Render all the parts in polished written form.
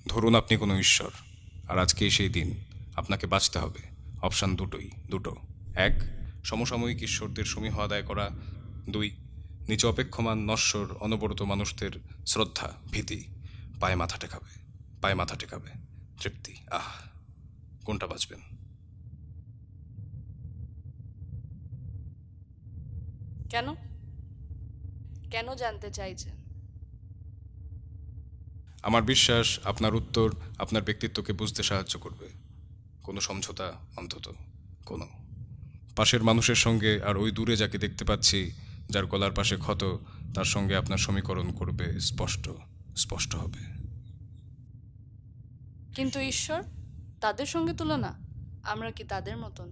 ধরুন আপনি কোনো ঈশ্বর, আর আজকেই সেই দিন। আপনাকে বাঁচতে হবে। অপশান দুটো। এক, সমসাময়িক ঈশ্বরদের সমীহ আদায় করা। দুই, নিচে অপেক্ষমান নশ্বর অনবরত মানুষদের শ্রদ্ধা, ভীতি। পায়ে মাথা টেকাবে তৃপ্তি। কোনটা বাঁচবেন? কেন? কেন জানতে চাইছেন? আমার বিশ্বাস আপনার উত্তর আপনার ব্যক্তিত্বকে বুঝতে সাহায্য করবে। কোনো সমঝোতা, অন্তত কোনো। পাশের মানুষের সঙ্গে আর ওই দূরে যাকে দেখতে পাচ্ছি, যার গলার পাশে ক্ষত, তার সঙ্গে আপনার সমীকরণ করবে স্পষ্ট। স্পষ্ট হবে। কিন্তু ঈশ্বর, তাদের সঙ্গে তুলনা? আমরা কি তাদের মতন?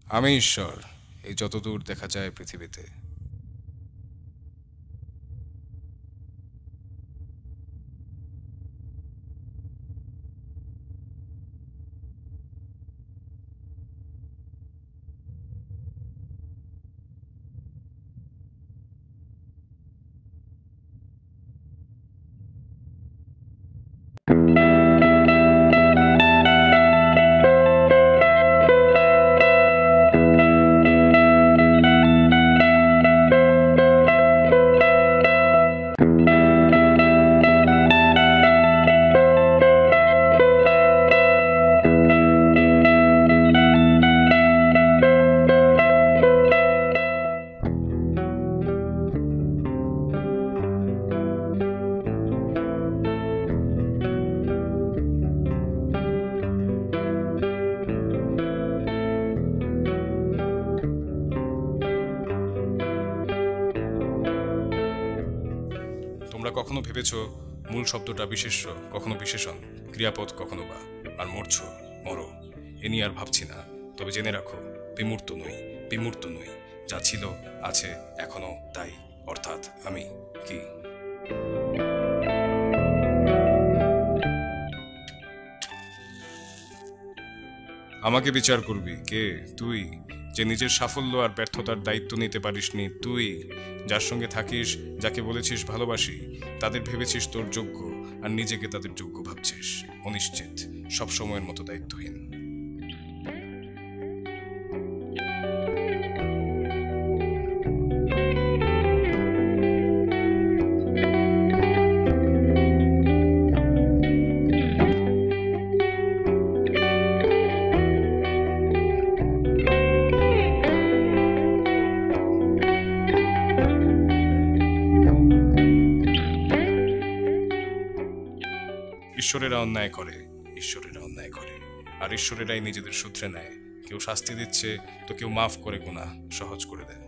আমি ঈশ্বর, এই যতদূর দেখা যায় পৃথিবীতে। তোমরা কখনো ভেবেছ মূল শব্দটা বিশেষ্য, কখনো বিশেষণ, ক্রিয়াপদ কখনো বা। আর মরছ, মরো, এ নিয়ে আর ভাবছি না। তবে জেনে রাখো, বিমূর্ত নই। যা ছিল, আছে, এখনো তাই। অর্থাৎ আমি। কি? আমাকে বিচার করবি কে? তুই, যে নিজের সাফল্য আর ব্যর্থতার দায়িত্ব নিতে পারিসনি। তুই, যার সঙ্গে থাকিস, যাকে বলেছিস ভালোবাসি, তাদের ভেবেছিস তোর যোগ্য, আর নিজেকে তাদের যোগ্য ভাবছিস। অনিশ্চিত, সব সময়ের মতো দায়িত্বহীন। ঈশ্বরেরা অন্যায় করে। আর ঈশ্বরেরাই নিজেদের সূত্রে নেয়। কেউ শাস্তি দিচ্ছে, তো কেউ মাফ করে গুনাহ সহজ করে দেয়।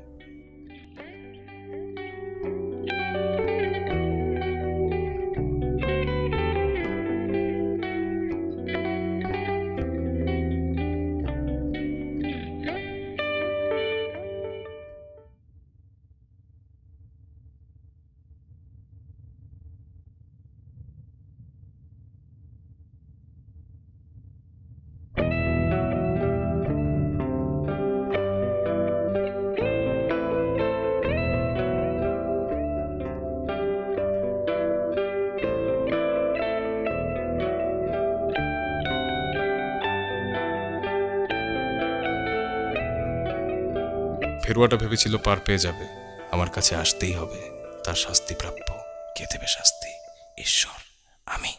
ফেরুয়াটা ভেবেছিল পার পেয়ে যাবে। আমার কাছে আসতেই হবে। তার শাস্তি প্রাপ্য। কে দেবে শাস্তি? ঈশ্বর। আমি।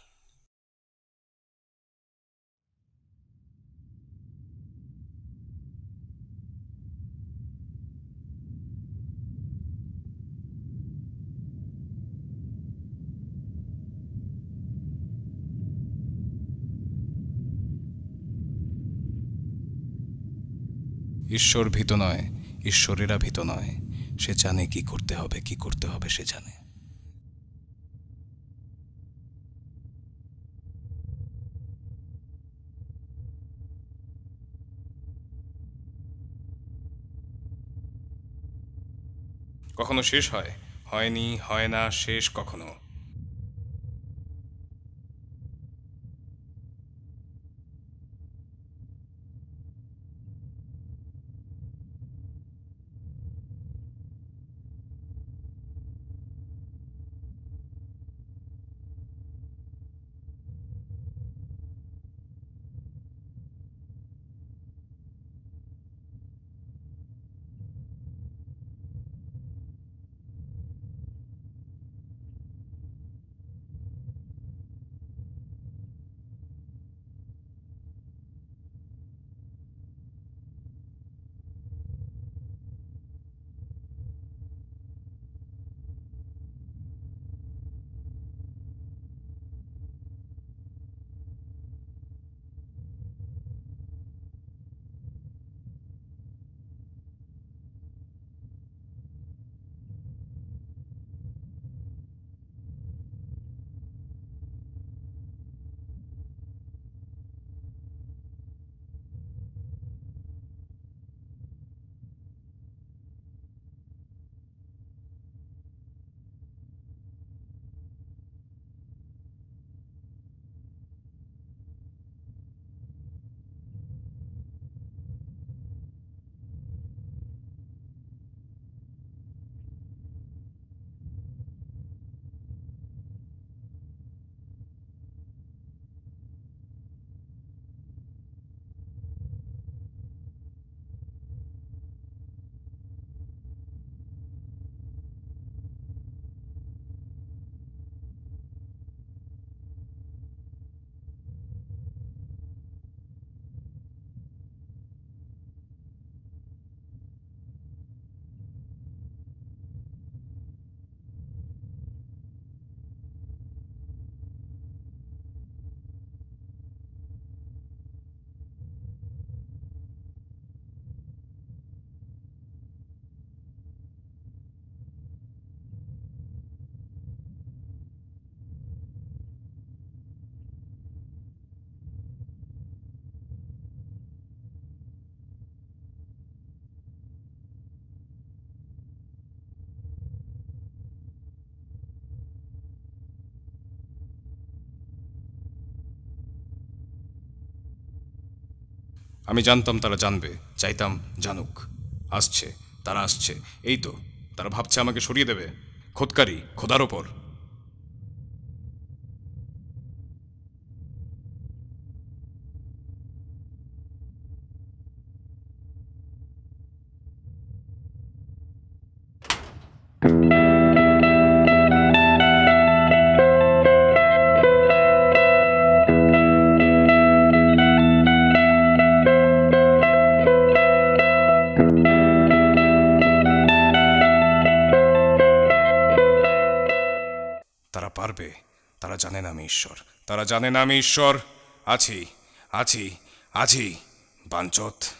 ঈশ্বর ভীত নয়, ঈশ্বরেরা ভীত নয়। সে জানে কি করতে হবে সে জানে। কখনো শেষ হয়, হয়নি, হয় না, শেষ কখনো। আমি জানতাম তারা জানবে, চাইতাম জানুক। আসছে, তারা আসছে, এই তো তারা ভাবছে আমাকে সরিয়ে দেবে। খোদকারি, খোদার ওপর। তারা পারবে, তারা জানে না আমি ঈশ্বর, তারা জানে না আমি ঈশ্বর। আছি, আছি, আছি, বাঞ্চত।